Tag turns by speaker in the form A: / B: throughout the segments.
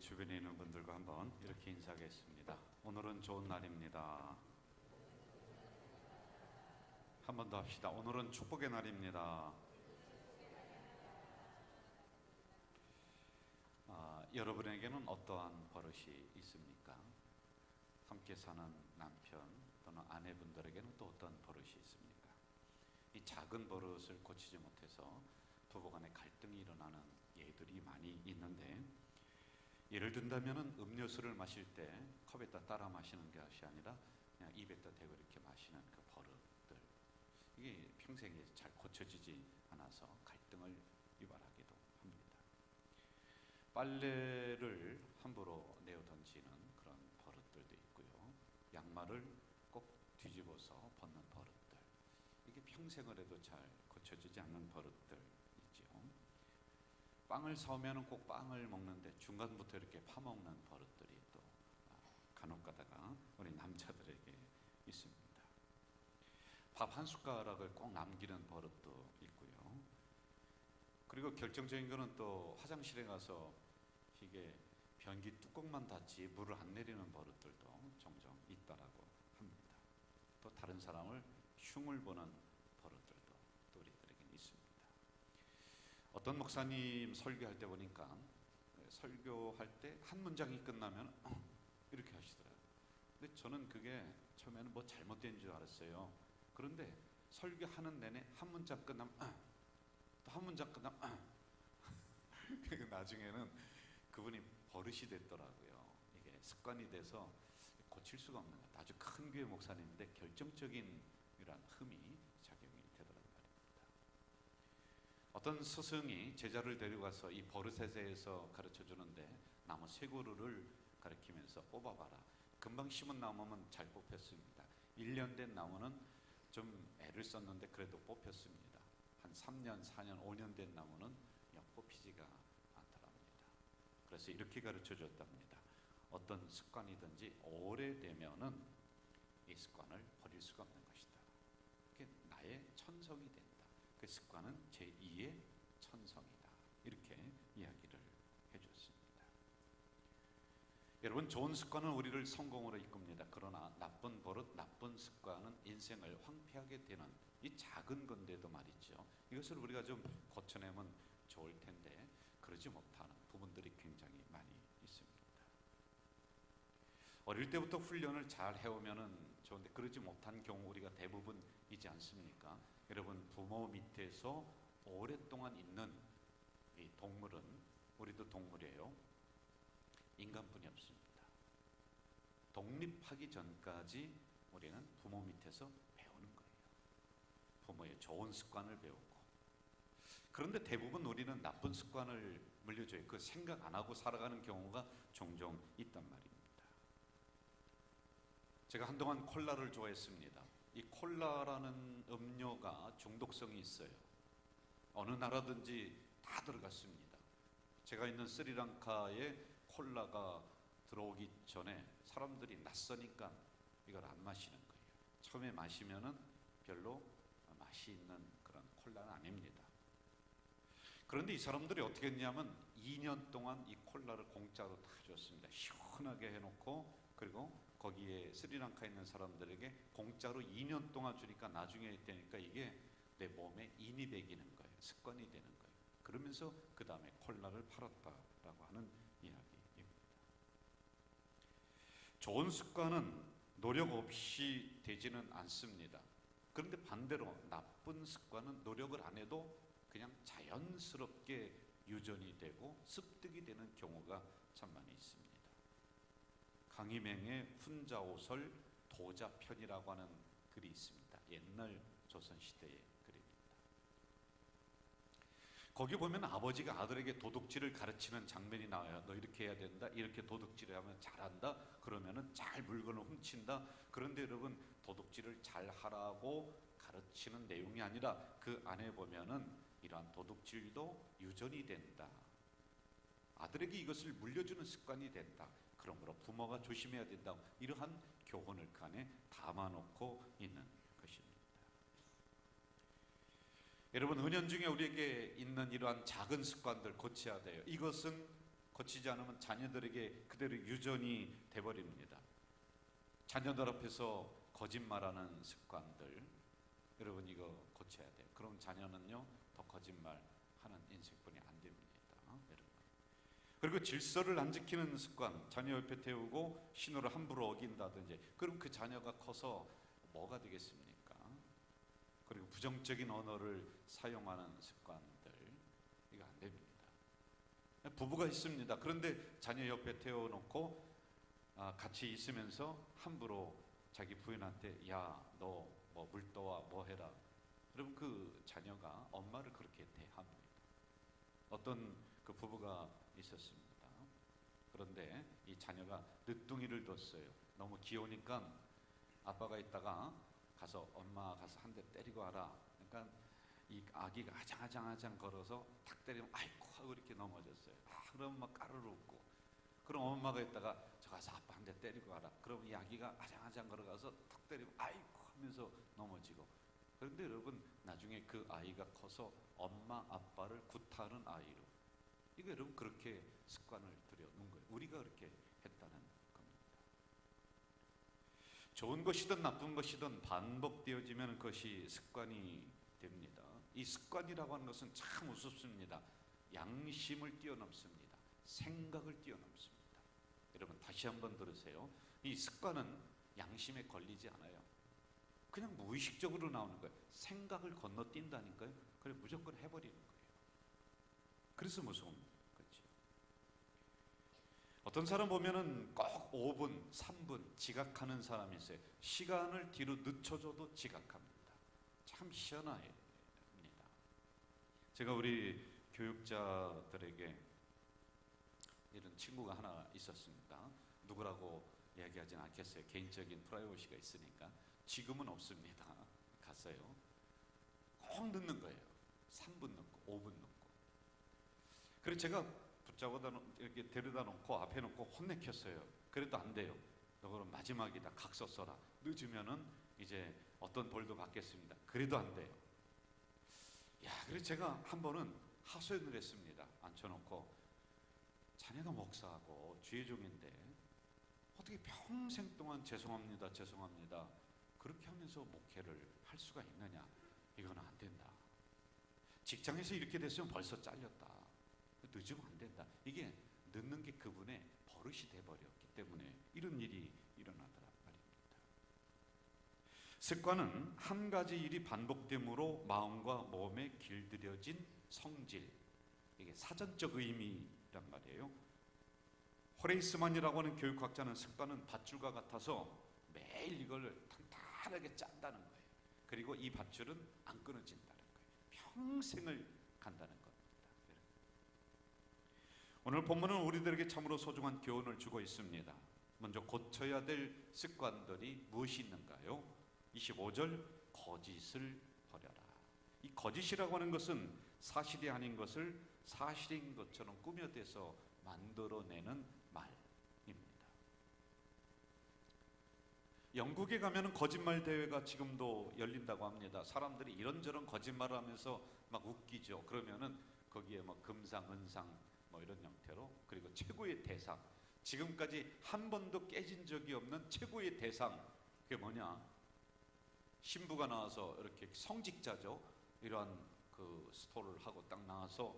A: 주변에 있는 분들과 한번 이렇게 인사하겠습니다. 오늘은 좋은 날입니다. 한 번 더 합시다. 오늘은 축복의 날입니다. 여러분에게는 어떠한 버릇이 있습니까? 함께 사는 남편 또는 아내분들에게는 또 어떤 버릇이 있습니까? 이 작은 버릇을 고치지 못해서 부부간에 갈등이 일어나는 예들이 많이 있는데, 예를 든다면 음료수를 마실 때 컵에다 따라 마시는 것이 아니라 그냥 입에다 대고 이렇게 마시는 그 버릇들, 이게 평생에 잘 고쳐지지 않아서 갈등을 유발하기도 합니다. 빨래를 함부로 내어 던지는 그런 버릇들도 있고요. 양말을 꼭 뒤집어서 벗는 버릇들, 이게 평생을 해도 잘 고쳐지지 않는 버릇들 있죠. 빵을 사오면 꼭 빵을 먹는데 중간부터 이렇게 파먹는 버릇들이 또 간혹 가다가 우리 남자들에게 있습니다. 밥 한 숟가락을 꼭 남기는 버릇도 있고요. 그리고 결정적인 거는 또 화장실에 가서 이게 변기 뚜껑만 닫지 물을 안 내리는 버릇들도 종종 있다라고 합니다. 또 다른 사람을 흉을 보는 버릇들도 또 우리들에게는 있습니다. 어떤 목사님 설교할 때 보니까 설교할 때 한 문장이 끝나면 이렇게 하시더라고요. 근데 저는 그게 처음에는 뭐 잘못된 줄 알았어요. 그런데 설교하는 내내 한 문장 끝나면 또 한 문장 끝나면 나중에는 그분이 버릇이 됐더라고요. 이게 습관이 돼서 고칠 수가 없는 것 같아요. 아주 큰 교회 목사님인데 결정적인 이런 흠이 작용이 되더라고요. 어떤 스승이 제자를 데려가서 이 버릇에 대해서 가르쳐 주는데 나무 세 그루를 가리키면서 뽑아봐라. 금방 심은 나무는 잘 뽑혔습니다. 1년 된 나무는 좀 애를 썼는데 그래도 뽑혔습니다. 한 3년, 4년, 5년 된 나무는 뽑히지가 않더랍니다. 그래서 이렇게 가르쳐 줬답니다. 어떤 습관이든지 오래되면은 이 습관을 버릴 수가 없는 것이다. 그게 나의 천성이 된다. 그 습관은 제2의 천성이다. 이렇게 이야기를 해주었습니다. 여러분, 좋은 습관은 우리를 성공으로 이끕니다. 그러나 나쁜 버릇, 나쁜 습관은 인생을 황폐하게 되는, 이 작은 건데도 말이죠, 이것을 우리가 좀 고쳐내면 좋을 텐데 그러지 못하는 부분들이 굉장히 많이 있습니다. 어릴 때부터 훈련을 잘 해오면은 좋은데 그러지 못한 경우 우리가 대부분이지 않습니까? 여러분, 부모 밑에서 오랫동안 있는 이 동물은, 우리도 동물이에요. 인간뿐이 없습니다. 독립하기 전까지 우리는 부모 밑에서 배우는 거예요. 부모의 좋은 습관을 배우고. 그런데 대부분 우리는 나쁜 습관을 물려줘요. 그 생각 안 하고 살아가는 경우가 종종 있단 말입니다. 제가 한동안 콜라를 좋아했습니다. 이 콜라라는 음료가 중독성이 있어요. 어느 나라든지 다 들어갔습니다. 제가 있는 스리랑카에 콜라가 들어오기 전에 사람들이 낯서니까 이걸 안 마시는 거예요. 처음에 마시면은 별로 맛이 있는 그런 콜라는 아닙니다. 그런데 이 사람들이 어떻게 했냐면 2년 동안 이 콜라를 공짜로 다 줬습니다. 시원하게 해놓고, 그리고 거기에 스리랑카에 있는 사람들에게 공짜로 2년 동안 주니까 나중에 되니까 이게 내 몸에 인이 배기는 거예요. 습관이 되는 거예요. 그러면서 그 다음에 콜라를 팔았다라고 하는 이야기입니다. 좋은 습관은 노력 없이 되지는 않습니다. 그런데 반대로 나쁜 습관은 노력을 안 해도 그냥 자연스럽게 유전이 되고 습득이 되는 경우가 참 많이 있습니다. 강희맹의 훈자오설 도자편이라고 하는 글이 있습니다. 옛날 조선시대의 글입니다. 거기 보면 아버지가 아들에게 도둑질을 가르치는 장면이 나와요. 너 이렇게 해야 된다. 이렇게 도둑질을 하면 잘한다. 그러면은 잘 물건을 훔친다. 그런데 여러분, 도둑질을 잘 하라고 가르치는 내용이 아니라 그 안에 보면은 이러한 도둑질도 유전이 된다. 아들에게 이것을 물려주는 습관이 된다. 그러므로 부모가 조심해야 된다. 이러한 교훈을 그 안에 담아놓고 있는 것입니다. 여러분, 은연중에 우리에게 있는 이러한 작은 습관들 고쳐야 돼요. 이것은 고치지 않으면 자녀들에게 그대로 유전이 돼버립니다. 자녀들 앞에서 거짓말하는 습관들, 여러분 이거 고쳐야 돼요. 그럼 자녀는요 더 거짓말하는 인생뿐이 안 됩니다. 여러분. 그리고 질서를 안 지키는 습관, 자녀 옆에 태우고 신호를 함부로 어긴다든지, 그럼 그 자녀가 커서 뭐가 되겠습니까? 그리고 부정적인 언어를 사용하는 습관들, 이거 안 됩니다. 부부가 있습니다. 그런데 자녀 옆에 태워놓고 같이 있으면서 함부로 자기 부인한테 야, 너 뭐 물 떠와 뭐 해라. 그럼 그 자녀가 엄마를 그렇게 대합니다. 어떤 그 부부가 있었습니다. 그런데 이 자녀가 늦둥이를 뒀어요. 너무 귀여우니까 아빠가 있다가 가서 엄마 가서 한 대 때리고 와라. 그러니까 이 아기가 아장아장 걸어서 탁 때리면 아이고 하고 이렇게 넘어졌어요. 그럼 막 까르르 웃고. 그럼 엄마가 있다가 저 가서 아빠 한 대 때리고 와라. 그럼 이 아기가 아장아장 걸어가서 탁 때리면 아이고 하면서 넘어지고. 그런데 여러분 나중에 그 아이가 커서 엄마 아빠를 구타하는 아이로, 이거 여러분 그렇게 습관을 들여놓은 거예요. 우리가 그렇게 했다는 겁니다. 좋은 것이든 나쁜 것이든 반복되어지면 그것이 습관이 됩니다. 이 습관이라고 하는 것은 참 우습습니다. 양심을 뛰어넘습니다. 생각을 뛰어넘습니다. 여러분 다시 한번 들으세요. 이 습관은 양심에 걸리지 않아요. 그냥 무의식적으로 나오는 거예요. 생각을 건너뛴다니까요. 그래 무조건 해버리는 거예요. 그래서 무서운 거죠. 어떤 사람 보면은 꼭 5분, 3분 지각하는 사람이 있어요. 시간을 뒤로 늦춰줘도 지각합니다. 참 희한합니다. 제가 우리 교육자들에게 이런 친구가 하나 있었습니다. 누구라고 이야기하진 않겠어요. 개인적인 프라이버시가 있으니까. 지금은 없습니다. 갔어요. 꼭 늦는 거예요. 3분 늦고 5분 늦고. 그래서 제가 붙잡아다 이렇게 데려다 놓고 앞에 놓고 혼내켰어요. 그래도 안 돼요. 너 그럼 마지막이다. 각서 써라. 늦으면은 이제 어떤 벌도 받겠습니다. 그래도 안 돼요. 야, 그래서 제가 한 번은 하소연을 했습니다. 앉혀놓고 자네가 목사하고 주의종인데 어떻게 평생 동안 죄송합니다, 죄송합니다 그렇게 하면서 목회를 할 수가 있느냐? 이거는 안 된다. 직장에서 이렇게 됐으면 벌써 잘렸다. 늦으면 안 된다. 이게 늦는 게 그분의 버릇이 돼버렸기 때문에 이런 일이 일어나더라 말입니다. 습관은 한 가지 일이 반복됨으로 마음과 몸에 길들여진 성질, 이게 사전적 의미란 말이에요. 호레이스만이라고 하는 교육학자는 습관은 밧줄과 같아서 매일 이걸 탄탄하게 짠다는 거예요. 그리고 이 밧줄은 안 끊어진다는 거예요. 평생을 간다는 겁니다. 오늘 본문은 우리들에게 참으로 소중한 교훈을 주고 있습니다. 먼저 고쳐야 될 습관들이 무엇이 있는가요? 25절, 거짓을 버려라. 이 거짓이라고 하는 것은 사실이 아닌 것을 사실인 것처럼 꾸며대서 만들어내는 말입니다. 영국에 가면 거짓말 대회가 지금도 열린다고 합니다. 사람들이 이런저런 거짓말을 하면서 막 웃기죠. 그러면은 거기에 뭐 금상, 은상 뭐 이런 형태로, 그리고 최고의 대상, 지금까지 한 번도 깨진 적이 없는 최고의 대상, 그게 뭐냐? 신부가 나와서 이렇게 성직자죠. 이러한 그 스토를 하고 딱 나와서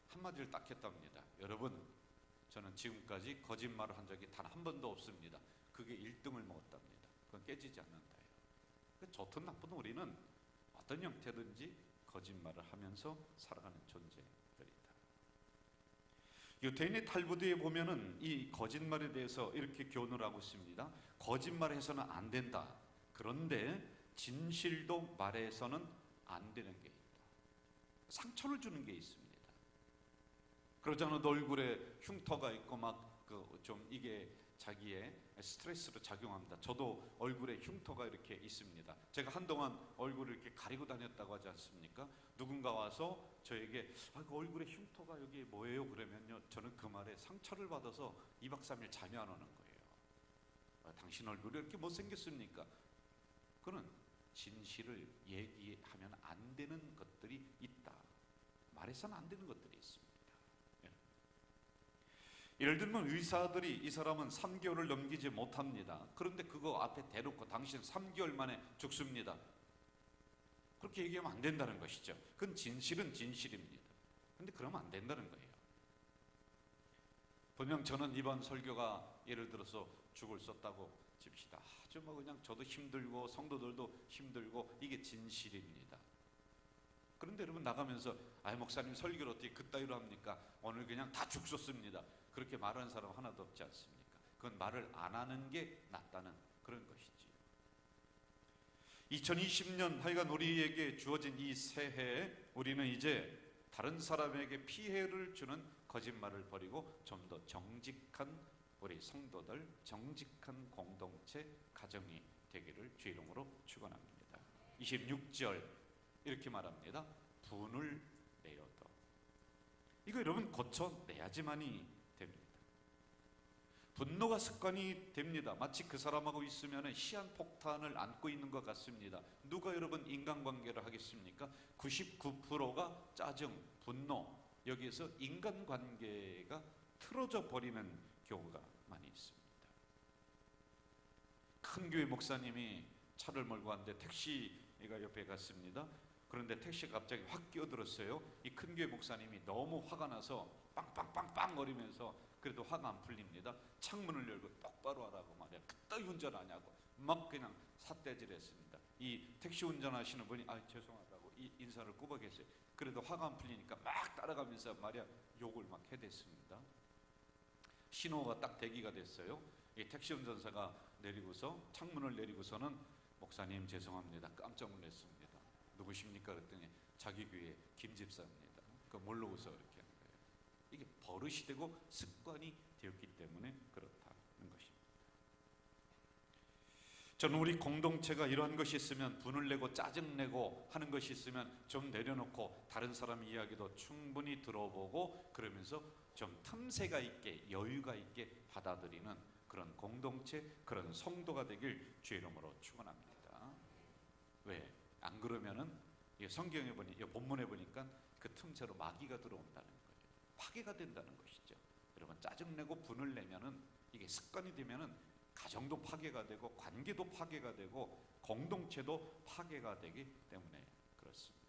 A: 한마디를 딱 했답니다. 여러분, 저는 지금까지 거짓말을 한 적이 단 한 번도 없습니다. 그게 1등을 먹었답니다. 그건 깨지지 않는다요. 좋든 나쁘든 우리는 어떤 형태든지 거짓말을 하면서 살아가는 존재들이다. 유태인의 탈무드에 보면은 이 거짓말에 대해서 이렇게 교훈을 하고 있습니다. 거짓말해서는 안 된다. 그런데 진실도 말해서는 안 되는 게 있다. 상처를 주는 게 있습니다. 그러잖아. 얼굴에 흉터가 있고 막 좀 이게 자기의 스트레스로 작용합니다. 저도 얼굴에 흉터가 이렇게 있습니다. 제가 한동안 얼굴을 이렇게 가리고 다녔다고 하지 않습니까? 누군가 와서 저에게 그 얼굴에 흉터가 여기 뭐예요? 그러면요, 저는 그 말에 상처를 받아서 2박 3일 잠이 안 오는 거예요. 당신 얼굴이 이렇게 못생겼습니까? 그는 진실을 얘기하면 안 되는 것들이 있다. 말해서는 안 되는 것들이 있습니다. 예를 들면 의사들이 이 사람은 3개월을 넘기지 못합니다. 그런데 그거 앞에 대놓고 당신은 3개월 만에 죽습니다. 그렇게 얘기하면 안 된다는 것이죠. 그건 진실은 진실입니다. 그런데 그러면 안 된다는 거예요. 분명 저는 이번 설교가 예를 들어서 죽을 썼다고 칩시다. 아주 뭐 그냥 저도 힘들고 성도들도 힘들고 이게 진실입니다. 그런데 여러분 나가면서 목사님 설교를 어떻게 그따위로 합니까? 오늘 그냥 다 죽었습니다. 그렇게 말하는 사람 하나도 없지 않습니까? 그건 말을 안 하는 게 낫다는 그런 것이지요. 2020년 하여간 우리에게 주어진 이 새해에 우리는 이제 다른 사람에게 피해를 주는 거짓말을 버리고 좀 더 정직한 우리 성도들, 정직한 공동체, 가정이 되기를 주의 이름으로 축원합니다. 26절 이렇게 말합니다. 분을 내어도. 이거 여러분 고쳐내야지만이 됩니다. 분노가 습관이 됩니다. 마치 그 사람하고 있으면 시한폭탄을 안고 있는 것 같습니다. 누가 여러분 인간관계를 하겠습니까? 99%가 짜증, 분노, 여기에서 인간관계가 틀어져 버리는 경우가 많이 있습니다. 큰 교회 목사님이 차를 몰고 왔는데 택시가 옆에 갔습니다. 그런데 택시가 갑자기 확 끼어들었어요. 이 큰 교회 목사님이 너무 화가 나서 빵빵빵빵 거리면서 그래도 화가 안 풀립니다. 창문을 열고 똑바로 하라고 말이야. 그따위 운전하냐고 막 그냥 삿대질했습니다. 이 택시 운전하시는 분이 죄송하다고 인사를 꾸벅했어요. 그래도 화가 안 풀리니까 막 따라가면서 말이야 욕을 막 해댔습니다. 신호가 딱 대기가 됐어요. 이 택시 운전사가 내리고서 창문을 내리고서는 목사님 죄송합니다. 깜짝 놀랐습니다. 누구십니까? 그랬더니 자기 교회 김 집사입니다. 그 모르고서 이렇게 하는 거예요. 이게 버릇이 되고 습관이 되었기 때문에 그렇다는 것입니다. 저는 우리 공동체가 이러한 것이 있으면 분을 내고 짜증내고 하는 것이 있으면 좀 내려놓고 다른 사람 이야기도 충분히 들어보고 그러면서 좀 틈새가 있게 여유가 있게 받아들이는 그런 공동체, 그런 성도가 되길 주의 이름으로 축원합니다. 왜? 안 그러면은 성경에 보니 본문에 보니까 그 틈새로 마귀가 들어온다는 거예요. 파괴가 된다는 것이죠. 여러분 짜증내고 분을 내면은 이게 습관이 되면은 가정도 파괴가 되고 관계도 파괴가 되고 공동체도 파괴가 되기 때문에 그렇습니다.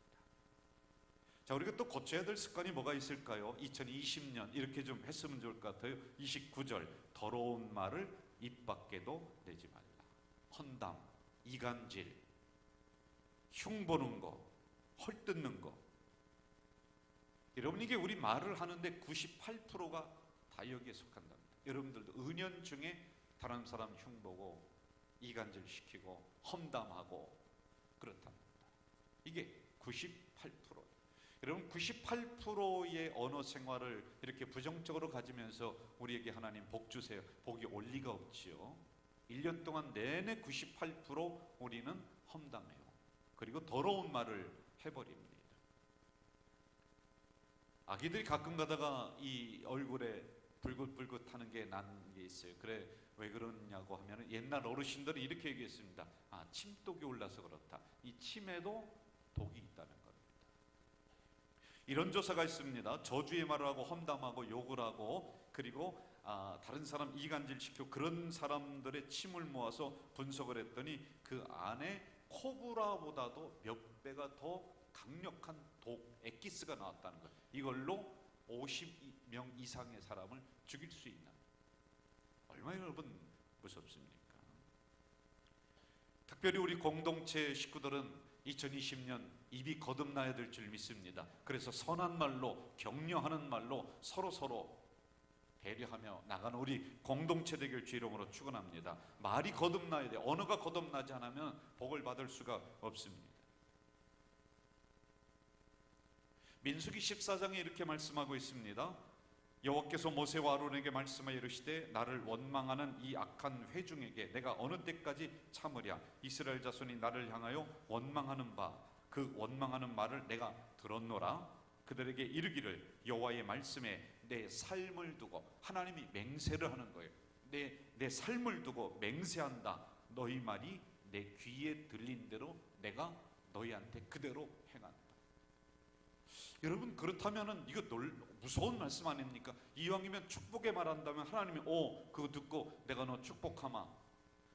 A: 자, 우리가 또 고쳐야 될 습관이 뭐가 있을까요? 2020년 이렇게 좀 했으면 좋을 것 같아요. 29절 더러운 말을 입 밖에도 내지 말라. 헌담, 이간질, 흉보는 거, 헐뜯는 거. 여러분 이게 우리 말을 하는데 98%가 다 여기에 속한답니다. 여러분들도 은연중에 다른 사람 흉보고 이간질 시키고 험담하고 그렇답니다. 이게 98%. 여러분 98%의 언어 생활을 이렇게 부정적으로 가지면서 우리에게 하나님 복 주세요. 복이 올 리가 없지요. 1년 동안 내내 98% 우리는 험담해요. 그리고 더러운 말을 해버립니다. 아기들이 가끔 가다가 이 얼굴에 불긋불긋하는 게 난 게 있어요. 그래 왜 그러냐고 하면 옛날 어르신들이 이렇게 얘기했습니다. 침독이 올라서 그렇다. 이 침에도 독이 있다는 겁니다. 이런 조사가 있습니다. 저주의 말을 하고 험담하고 욕을 하고 그리고 다른 사람 이간질시키고 그런 사람들의 침을 모아서 분석을 했더니 그 안에 코브라보다도 몇 배가 더 강력한 독, 엑기스가 나왔다는 거예요. 이걸로 50명 이상의 사람을 죽일 수 있는. 얼마나 여러분 무섭습니까? 특별히 우리 공동체 식구들은 2020년 입이 거듭나야 될 줄 믿습니다. 그래서 선한 말로 격려하는 말로 서로 배려하며 나가는 우리 공동체 되길 주의 이름으로 축원합니다. 말이 거듭나야 돼. 언어가 거듭나지 않으면 복을 받을 수가 없습니다. 민수기 14장에 이렇게 말씀하고 있습니다. 여호와께서 모세와 아론에게 말씀하여 이르시되 나를 원망하는 이 악한 회중에게 내가 어느 때까지 참으랴. 이스라엘 자손이 나를 향하여 원망하는 바 그 원망하는 말을 내가 들었노라. 그들에게 이르기를 여호와의 말씀에 내 삶을 두고, 하나님이 맹세를 하는 거예요. 내 삶을 두고 맹세한다. 너희 말이 내 귀에 들린 대로 내가 너희한테 그대로 행한다. 여러분, 그렇다면은 이거 무서운 말씀 아닙니까? 이왕이면 축복의 말한다면 하나님이 그거 듣고 내가 너 축복하마.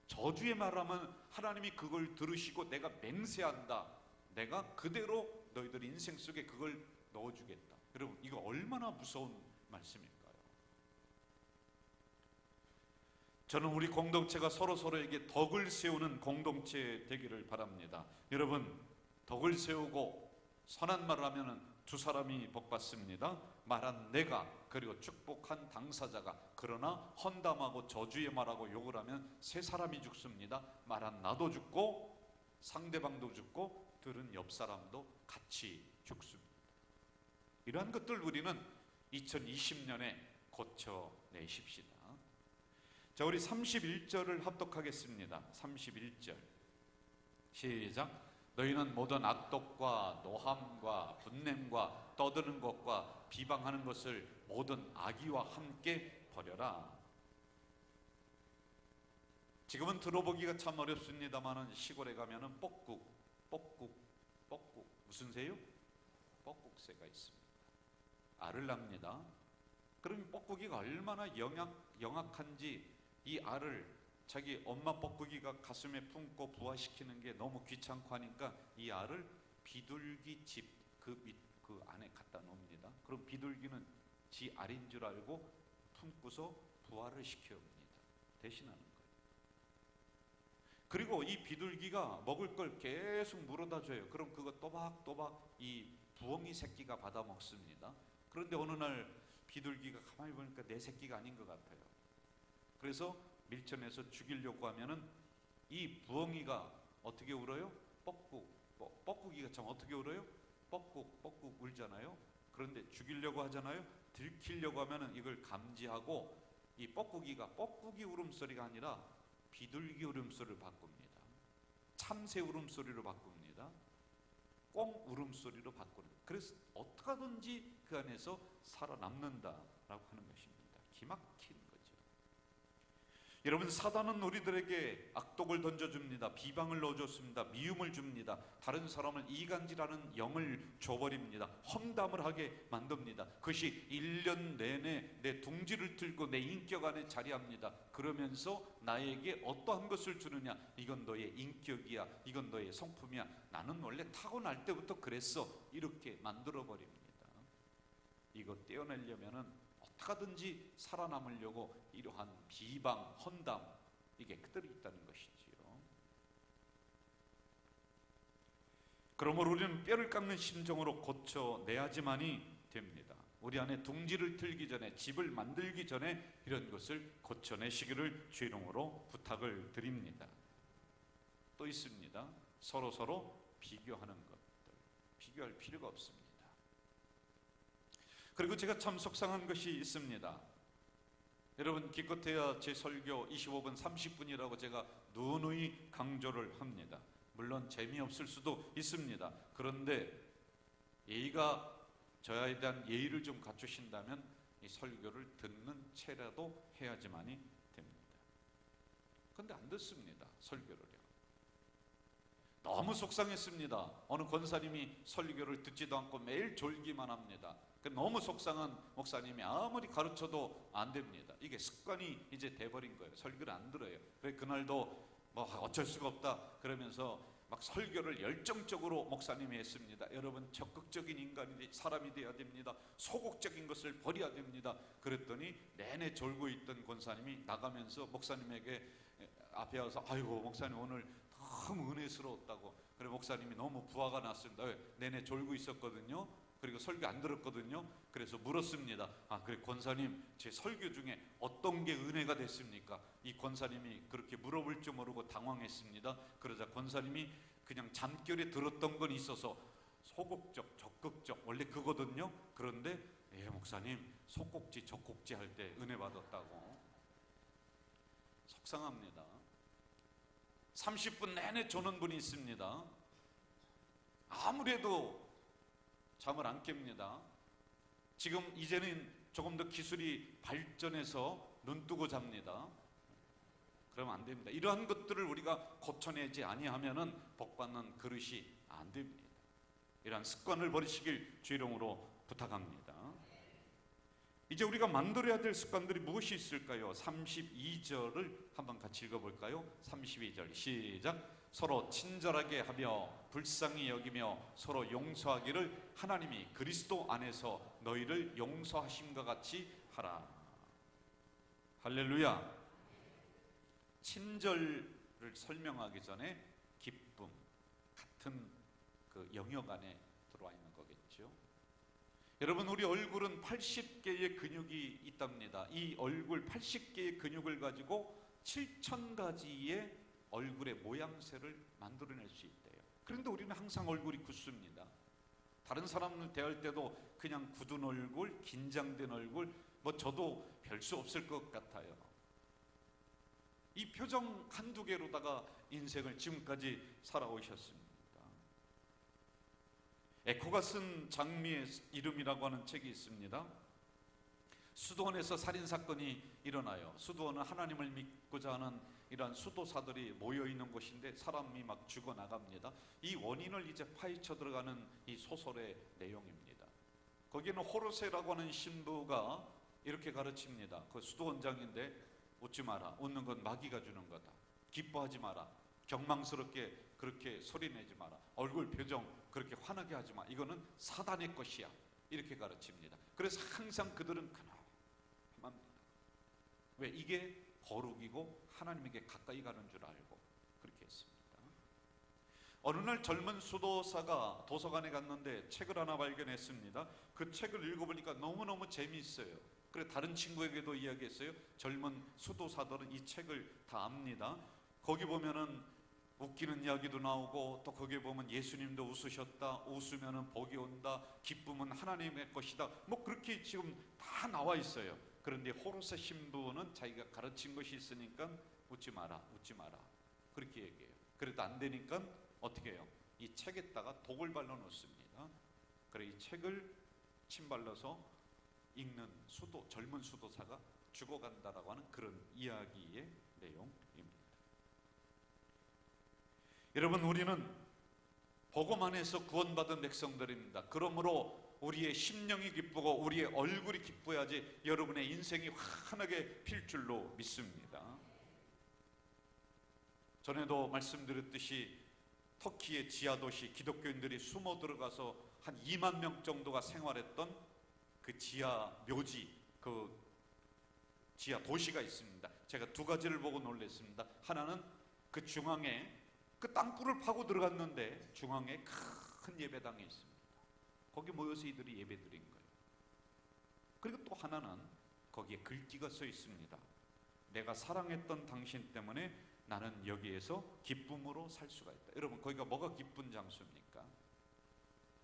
A: 저주의 말하면 하나님이 그걸 들으시고 내가 맹세한다. 내가 그대로 너희들 인생 속에 그걸 넣어주겠다. 여러분, 이거 얼마나 무서운 말씀일까요? 저는 우리 공동체가 서로에게 덕을 세우는 공동체 되기를 바랍니다. 여러분, 덕을 세우고 선한 말을 하면 두 사람이 복받습니다. 말한 내가, 그리고 축복한 당사자가. 그러나 헌담하고 저주의 말하고 욕을 하면 세 사람이 죽습니다. 말한 나도 죽고 상대방도 죽고 들은 옆 사람도 같이 죽습니다. 이러한 것들 우리는 2020년에 고쳐내십시다. 자, 우리 31절을 합독하겠습니다. 31절 시작. 너희는 모든 악독과 노함과 분냄과 떠드는 것과 비방하는 것을 모든 악의와 함께 버려라. 지금은 들어보기가 참 어렵습니다만은 시골에 가면은 뻑국 무슨 새요? 뻑국새가 있습니다. 알을 낳습니다. 그럼 뻑국이가 얼마나 영악한지 이 알을 자기 엄마 뻐꾸기가 가슴에 품고 부화시키는 게 너무 귀찮고 하니까 이 알을 비둘기 집 그 안에 갖다 놓습니다. 그럼 비둘기는 지 알인 줄 알고 품고서 부화를 시켜옵니다. 대신하는 거예요. 그리고 이 비둘기가 먹을 걸 계속 물어다 줘요. 그럼 그거 또박또박 이 부엉이 새끼가 받아 먹습니다. 그런데 어느 날 비둘기가 가만히 보니까 내 새끼가 아닌 것 같아요. 그래서 밀천에서 죽이려고 하면은 이 부엉이가 어떻게 울어요? 뻐꾸기가 참 어떻게 울어요? 뻐꾹 울잖아요. 그런데 죽이려고 하잖아요. 들키려고 하면은 이걸 감지하고 이 뻐꾸기가 뻐꾸기 울음소리가 아니라 비둘기 울음소리를 바꿉니다. 참새 울음소리로 바꿉니다. 꽁 울음소리로 바꾸는. 그래서 어떻게 하든지 그 안에서 살아남는다라고 하는 것입니다. 기막힌 거죠. 여러분, 사단은 우리들에게 악독을 던져줍니다. 비방을 넣어줬습니다. 미움을 줍니다. 다른 사람을 이간질하는 영을 줘버립니다. 험담을 하게 만듭니다. 그것이 1년 내내 내 둥지를 틀고 내 인격 안에 자리합니다. 그러면서 나에게 어떠한 것을 주느냐? 이건 너의 인격이야. 이건 너의 성품이야. 나는 원래 타고날 때부터 그랬어. 이렇게 만들어버립니다. 이거 떼어내려면은 어떻게든지 살아남으려고 이러한 비방, 헌담, 이게 그대로 있다는 것이지요. 그러므로 우리는 뼈를 깎는 심정으로 고쳐내야지만이 됩니다. 우리 안에 둥지를 틀기 전에, 집을 만들기 전에 이런 것을 고쳐내시기를 주의 이름으로 부탁을 드립니다. 또 있습니다. 서로 비교하는 것들. 비교할 필요가 없습니다. 그리고 제가 참 속상한 것이 있습니다. 여러분, 기껏해야 제 설교 25분 30분이라고 제가 누누이 강조를 합니다. 물론 재미없을 수도 있습니다. 그런데 예의가 저에 대한 예의를 좀 갖추신다면 이 설교를 듣는 채라도 해야지만이 됩니다. 그런데 안 듣습니다. 설교를요. 너무 속상했습니다. 어느 권사님이 설교를 듣지도 않고 매일 졸기만 합니다. 너무 속상한 목사님이 아무리 가르쳐도 안 됩니다. 이게 습관이 이제 돼버린 거예요. 설교를 안 들어요. 그래서 그날도 뭐 어쩔 수가 없다 그러면서 막 설교를 열정적으로 목사님이 했습니다. 여러분, 적극적인 인간이 사람이 돼야 됩니다. 소극적인 것을 버려야 됩니다. 그랬더니 내내 졸고 있던 권사님이 나가면서 목사님에게 앞에 와서 아이고 목사님 오늘 너무 은혜스러웠다고. 그래 목사님이 너무 부하가 났습니다. 내내 졸고 있었거든요. 그리고 설교 안 들었거든요. 그래서 물었습니다. 그래 권사님, 제 설교 중에 어떤 게 은혜가 됐습니까? 이 권사님이 그렇게 물어볼 줄 모르고 당황했습니다. 그러자 권사님이 그냥 잠결에 들었던 건 있어서 소극적, 적극적 원래 그거든요. 그런데 목사님 속곡지, 적곡지 할 때 은혜 받았다고. 속상합니다. 30분 내내 조는 분이 있습니다. 아무래도 잠을 안 깹니다. 지금 이제는 조금 더 기술이 발전해서 눈 뜨고 잡니다. 그러면 안 됩니다. 이러한 것들을 우리가 고쳐내지 아니하면은 복받는 그릇이 안 됩니다. 이러한 습관을 버리시길 주 이름으로 부탁합니다. 이제 우리가 만들어야 될 습관들이 무엇이 있을까요? 32절을 한번 같이 읽어볼까요? 32절 시작. 서로 친절하게 하며 불쌍히 여기며 서로 용서하기를 하나님이 그리스도 안에서 너희를 용서하심과 같이 하라. 할렐루야. 친절을 설명하기 전에 기쁨 같은 그 영역 안에 들어와 있는 거겠죠. 여러분, 우리 얼굴은 80개의 근육이 있답니다. 이 얼굴 80개의 근육을 가지고 7,000가지의 얼굴의 모양새를 만들어낼 수 있대요. 그런데 우리는 항상 얼굴이 굳습니다. 다른 사람을 대할 때도 그냥 굳은 얼굴, 긴장된 얼굴, 뭐 저도 별 수 없을 것 같아요. 이 표정 한두 개로다가 인생을 지금까지 살아오셨습니다. 에코가 쓴 장미의 이름이라고 하는 책이 있습니다. 수도원에서 살인사건이 일어나요. 수도원은 하나님을 믿고자 하는 이러한 수도사들이 모여있는 곳인데 사람이 막 죽어나갑니다. 이 원인을 이제 파헤쳐 들어가는 이 소설의 내용입니다. 거기에는 호르세라고 하는 신부가 이렇게 가르칩니다. 그 수도원장인데 웃지 마라. 웃는 건 마귀가 주는 거다. 기뻐하지 마라. 경망스럽게 그렇게 소리내지 마라. 얼굴 표정 그렇게 환하게 하지 마. 이거는 사단의 것이야. 이렇게 가르칩니다. 그래서 항상 그들은 가만합니다. 왜? 이게 거룩이고 하나님에게 가까이 가는 줄 알고 그렇게 했습니다. 어느 날 젊은 수도사가 도서관에 갔는데 책을 하나 발견했습니다. 그 책을 읽어보니까 너무너무 재미있어요. 그래 다른 친구에게도 이야기했어요. 젊은 수도사들은 이 책을 다 압니다. 거기 보면은 웃기는 이야기도 나오고 또 거기에 보면 예수님도 웃으셨다, 웃으면은 복이 온다, 기쁨은 하나님의 것이다, 뭐 그렇게 지금 다 나와 있어요. 그런데 호르세 신부는 자기가 가르친 것이 있으니까 웃지 마라, 웃지 마라 그렇게 얘기해요. 그래도 안 되니까 어떻게 해요? 이 책에다가 독을 발라 놓습니다. 그래 이 책을 침 발라서 읽는 젊은 수도사가 죽어간다라고 하는 그런 이야기의 내용입니다. 여러분, 우리는 복음 안에서 구원받은 백성들입니다. 그러므로 우리의 심령이 기쁘고 우리의 얼굴이 기뻐야지 여러분의 인생이 환하게 필 줄로 믿습니다. 전에도 말씀드렸듯이 터키의 지하도시, 기독교인들이 숨어 들어가서 한 2만 명 정도가 생활했던 그 지하 묘지, 그 지하 도시가 있습니다. 제가 두 가지를 보고 놀랐습니다. 하나는 그 중앙에 그 땅굴을 파고 들어갔는데 중앙에 큰 예배당이 있습니다. 거기 모여서 이들이 예배 드린 거예요. 그리고 또 하나는 거기에 글귀가 써 있습니다. 내가 사랑했던 당신 때문에 나는 여기에서 기쁨으로 살 수가 있다. 여러분, 거기가 뭐가 기쁜 장소입니까?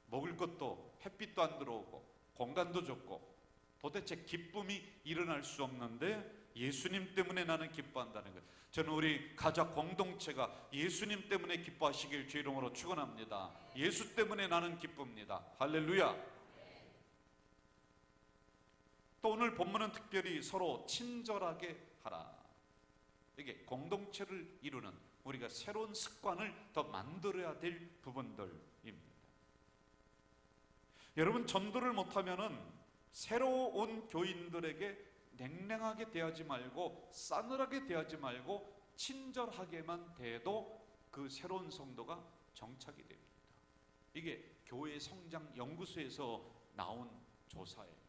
A: 먹을 것도 햇빛도 안 들어오고 공간도 좁고 도대체 기쁨이 일어날 수 없는데 예수님 때문에 나는 기뻐한다는 거예요. 저는 우리 가족 공동체가 예수님 때문에 기뻐하시길 주 이름으로 축원합니다. 예수 때문에 나는 기쁩니다. 할렐루야. 또 오늘 본문은 특별히 서로 친절하게 하라. 이게 공동체를 이루는 우리가 새로운 습관을 더 만들어야 될 부분들입니다. 여러분, 전도를 못하면은 새로 온 교인들에게 냉랭하게 대하지 말고 싸늘하게 대하지 말고 친절하게만 대해도 그 새로운 성도가 정착이 됩니다. 이게 교회 성장 연구소에서 나온 조사예요.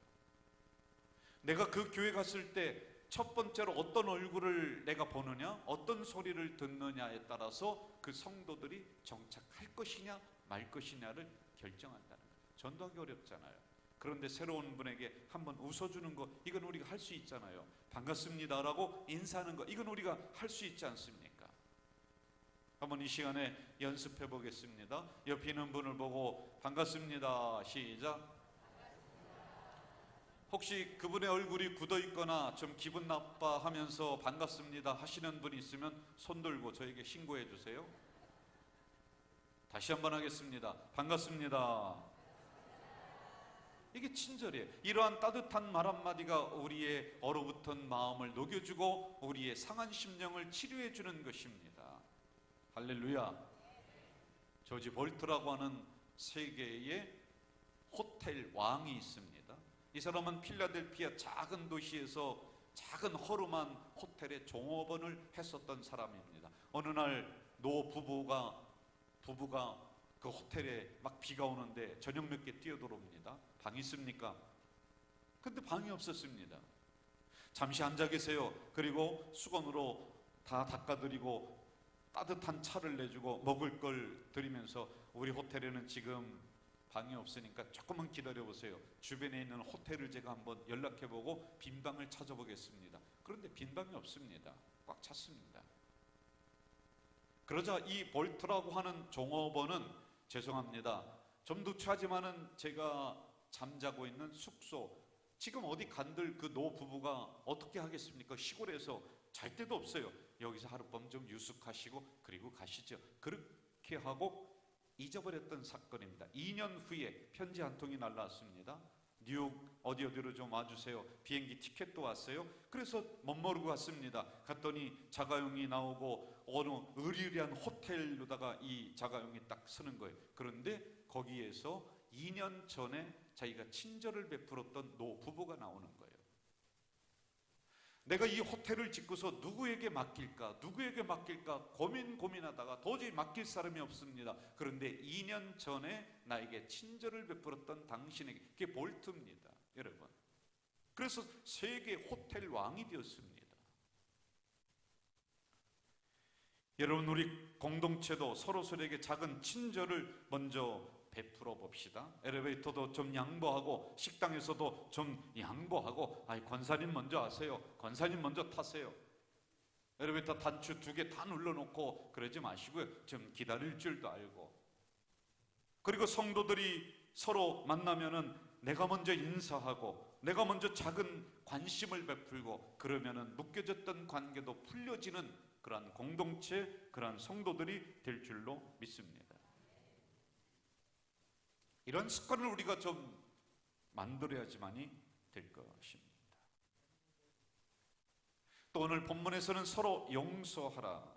A: 내가 그 교회 갔을 때 첫 번째로 어떤 얼굴을 내가 보느냐, 어떤 소리를 듣느냐에 따라서 그 성도들이 정착할 것이냐 말 것이냐를 결정한다는 거예요. 전도하기 어렵잖아요. 그런데 새로운 분에게 한번 웃어주는 거, 이건 우리가 할 수 있잖아요. 반갑습니다라고 인사하는 거, 이건 우리가 할 수 있지 않습니까? 한번 이 시간에 연습해 보겠습니다. 옆에 있는 분을 보고 반갑습니다. 시작. 혹시 그분의 얼굴이 굳어 있거나 좀 기분 나빠하면서 반갑습니다 하시는 분이 있으면 손 들고 저에게 신고해 주세요. 다시 한번 하겠습니다. 반갑습니다. 이게 친절이에요. 이러한 따뜻한 말 한마디가 우리의 얼어붙은 마음을 녹여주고 우리의 상한 심령을 치료해 주는 것입니다. 할렐루야. 조지 볼트라고 하는 세계의 호텔 왕이 있습니다. 이 사람은 필라델피아 작은 도시에서 작은 허름한 호텔의 종업원을 했었던 사람입니다. 어느 날 노 부부가 그 호텔에 막 비가 오는데 저녁 늦게 뛰어들어옵니다. 방 있습니까? 근데 방이 없었습니다. 잠시 앉아 계세요. 그리고 수건으로 다 닦아드리고 따뜻한 차를 내주고 먹을 걸 드리면서 우리 호텔에는 지금 방이 없으니까 조금만 기다려보세요. 주변에 있는 호텔을 제가 한번 연락해보고 빈 방을 찾아보겠습니다. 그런데 빈 방이 없습니다. 꽉 찼습니다. 그러자 이 볼트라고 하는 종업원은 죄송합니다. 좀 누추하지만은 제가 잠자고 있는 숙소, 지금 어디 간들 그 노부부가 어떻게 하겠습니까? 시골에서 잘 데도 없어요. 여기서 하룻밤 좀 유숙하시고 그리고 가시죠. 그렇게 하고 잊어버렸던 사건입니다. 2년 후에 편지 한 통이 날라왔습니다. 뉴욕 어디로 좀 와주세요. 비행기 티켓도 왔어요. 그래서 멋모르고 갔습니다. 갔더니 자가용이 나오고 어느 으리으리한 호텔로다가 이 자가용이 딱 서는 거예요. 그런데 거기에서 2년 전에 자기가 친절을 베풀었던 노부부가 나오는 거예요. 내가 이 호텔을 짓고서 누구에게 맡길까 고민하다가 도저히 맡길 사람이 없습니다. 그런데 2년 전에 나에게 친절을 베풀었던 당신에게, 그게 볼트입니다, 여러분. 그래서 세계 호텔 왕이 되었습니다. 여러분, 우리 공동체도 서로서로에게 작은 친절을 먼저 베풀어 봅시다. 엘리베이터도 좀 양보하고 식당에서도 좀 양보하고, 권사님 먼저 하세요. 권사님 먼저 타세요. 엘리베이터 단추 2개 다 눌러놓고 그러지 마시고요. 좀 기다릴 줄도 알고. 그리고 성도들이 서로 만나면은 내가 먼저 인사하고 내가 먼저 작은 관심을 베풀고 그러면은 묶여졌던 관계도 풀려지는 그러한 공동체, 그러한 성도들이 될 줄로 믿습니다. 이런 습관을 우리가 좀 만들어야지만이 될 것입니다. 또 오늘 본문에서는 서로 용서하라.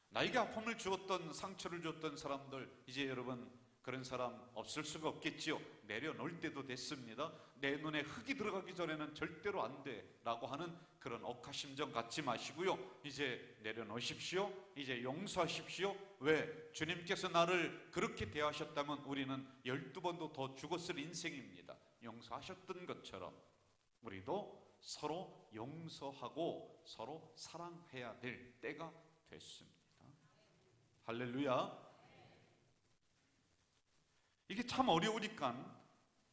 A: 나에게 아픔을 주었던, 상처를 주었던 사람들, 이제 여러분 그런 사람 없을 수가 없겠지요. 내려놓을 때도 됐습니다. 내 눈에 흙이 들어가기 전에는 절대로 안 돼 라고 하는 그런 억하심정 갖지 마시고요. 이제 내려놓으십시오. 이제 용서하십시오. 왜? 주님께서 나를 그렇게 대하셨다면 우리는 12번도 더 죽었을 인생입니다. 용서하셨던 것처럼 우리도 서로 용서하고 서로 사랑해야 될 때가 됐습니다. 할렐루야. 이게 참 어려우니까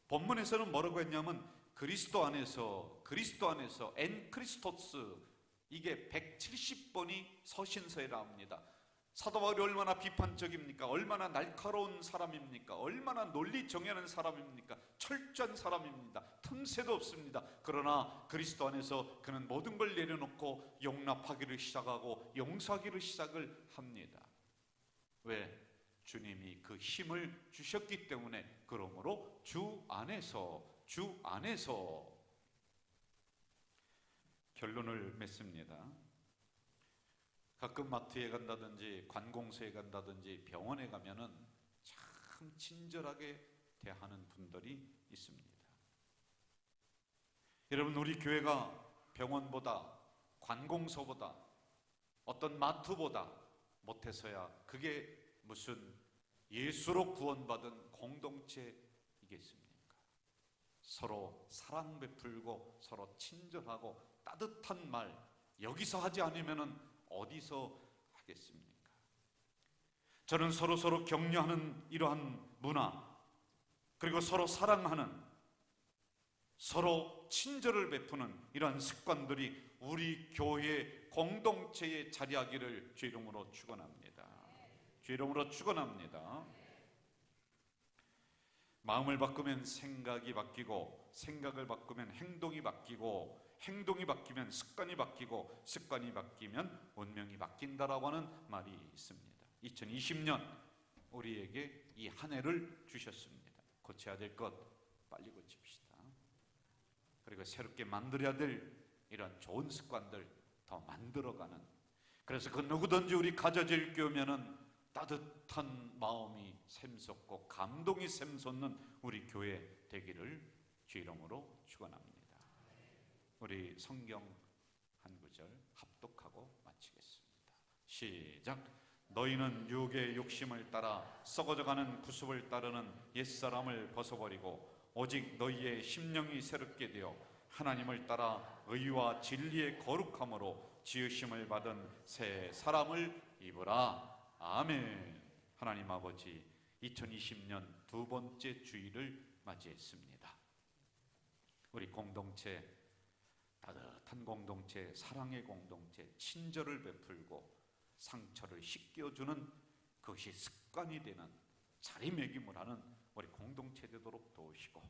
A: 본문에서는 뭐라고 했냐면 그리스도 안에서 엔 크리스토스, 이게 170번이 서신서에 나옵니다. 사도 바울이 얼마나 비판적입니까? 얼마나 날카로운 사람입니까? 얼마나 논리 정연한 사람입니까? 철저한 사람입니다. 틈새도 없습니다. 그러나 그리스도 안에서 그는 모든 걸 내려놓고 용납하기를 시작하고 용서하기를 시작을 합니다. 왜? 주님이 그 힘을 주셨기 때문에. 그러므로 주 안에서 결론을 맺습니다. 가끔 마트에 간다든지 관공서에 간다든지 병원에 가면은 참 친절하게 대하는 분들이 있습니다. 여러분, 우리 교회가 병원보다 관공서보다 어떤 마트보다 못해서야 그게 무슨 예수로 구원받은 공동체이겠습니까? 서로 사랑 베풀고 서로 친절하고 따뜻한 말, 여기서 하지 않으면 어디서 하겠습니까? 저는 서로 격려하는 이러한 문화, 그리고 서로 사랑하는, 서로 친절을 베푸는 이러한 습관들이 우리 교회 공동체에 자리하기를 주 이름으로 축원합니다. 주 이름으로 축원합니다. 마음을 바꾸면 생각이 바뀌고, 생각을 바꾸면 행동이 바뀌고, 행동이 바뀌면 습관이 바뀌고, 습관이 바뀌면 운명이 바뀐다라고 하는 말이 있습니다. 2020년 우리에게 이 한 해를 주셨습니다. 고쳐야 될 것 빨리 고칩시다. 그리고 새롭게 만들어야 될 이런 좋은 습관들 더 만들어가는, 그래서 그 누구든지 우리 가져질 교회면은 따뜻한 마음이 샘솟고 감동이 샘솟는 우리 교회 되기를 주 이름으로 축원합니다. 우리 성경 한 구절 합독하고 마치겠습니다. 시작. 너희는 육의 욕심을 따라 썩어져가는 구습을 따르는 옛사람을 벗어버리고 오직 너희의 심령이 새롭게 되어 하나님을 따라 의와 진리의 거룩함으로 지으심을 받은 새 사람을 입으라. 아멘. 하나님 아버지, 2020년 두 번째 주일을 맞이했습니다. 우리 공동체, 따뜻한 공동체, 사랑의 공동체, 친절을 베풀고 상처를 씻겨주는 그것이 습관이 되는 자리매김을 하는 우리 공동체 되도록 도우시고,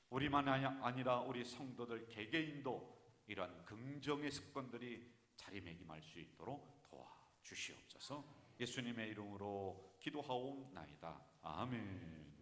A: 우리만 아니라 우리 성도들 개개인도 이러한 긍정의 습관들이 자리매김할 수 있도록 도와주시옵소서. 예수님의 이름으로 기도하옵나이다. 아멘.